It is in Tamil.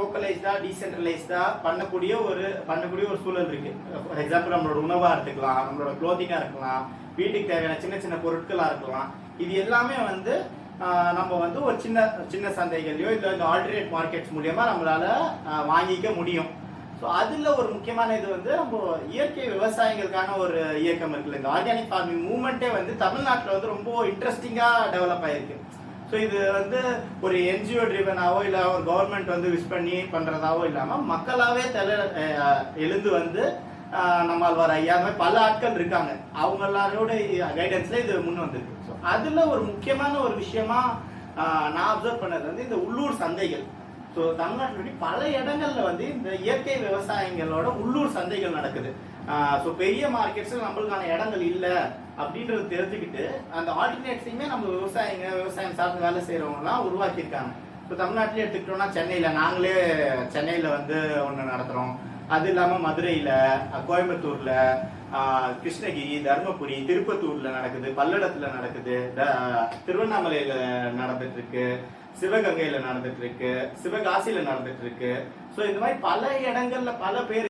லோக்கலைஸ்டா டீசென்ட்ரலைஸ்டா பண்ணக்கூடிய ஒரு சூழல் இருக்கு. ஃபார் எக்ஸாம்பிள் நம்மளோட உணவா இருக்கலாம், நம்மளோட க்ளோத்திங்கா இருக்கலாம், வீட்டுக்கு தேவையான சின்ன சின்ன பொருட்களா இருக்கலாம். இது எல்லாமே வந்து நம்ம வந்து ஒரு சின்ன சின்ன சந்தைகள்லையோ இல்லை இந்த ஆல்டர்னேட் மார்க்கெட்ஸ் மூலியமா நம்மளால வாங்கிக்க முடியும். ஸோ அதில் ஒரு முக்கியமான இது வந்து நம்ம இயற்கை விவசாயிகளுக்கான ஒரு இயக்கம் இருக்குல்ல, இந்த ஆர்கானிக் ஃபார்மிங் மூவ்மெண்ட்டே வந்து தமிழ்நாட்டில் வந்து ரொம்ப இன்ட்ரெஸ்டிங்காக டெவலப் ஆயிருக்கு. ஸோ இது வந்து ஒரு என்ஜிஓ ட்ரிவனாவோ இல்லை ஒரு கவர்மெண்ட் வந்து விஷ் பண்ணி பண்ணுறதாவோ இல்லாமல் மக்களாகவே எழுந்து வந்து நம்மாழ்வார் ஐயா பல ஆட்கள் இருக்காங்க, அவங்க எல்லாரோட கைடன்ஸ்ல இது முன் வந்திருக்கு. ஸோ அதில் ஒரு முக்கியமான ஒரு விஷயமா நான் அப்சர்வ் பண்ணது வந்து இந்த உள்ளூர் சந்தைகள். ஸோ தமிழ்நாட்டில் பல இடங்கள்ல வந்து இந்த இயற்கை விவசாயிகளோட உள்ளூர் சந்தைகள் நடக்குது. ஸோ பெரிய மார்க்கெட்ஸில் நம்மளுக்கான இடங்கள் இல்லை அப்படின்றது தெரிஞ்சுக்கிட்டு அந்த ஆல்டர்னேட்ஸையுமே நம்ம விவசாயம் சார்ந்து வேலை செய்கிறவங்கலாம் உருவாக்கியிருக்காங்க. இப்போ தமிழ்நாட்டிலே எடுத்துக்கிட்டோம்னா நாங்களே சென்னையில் வந்து ஒன்று நடத்துகிறோம். அது இல்லாமல் மதுரையில், கோயம்புத்தூரில், கிருஷ்ணகிரி, தர்மபுரி, திருப்பத்தூரில் நடக்குது, பல்லடத்தில் நடக்குது, திருவண்ணாமலையில் நடந்துட்டு இருக்கு, சிவகங்கையில் நடந்துட்டு இருக்கு, சிவகாசியில் நடந்துட்டு இருக்கு. ஸோ இந்த மாதிரி பல இடங்கள்ல பல பேர்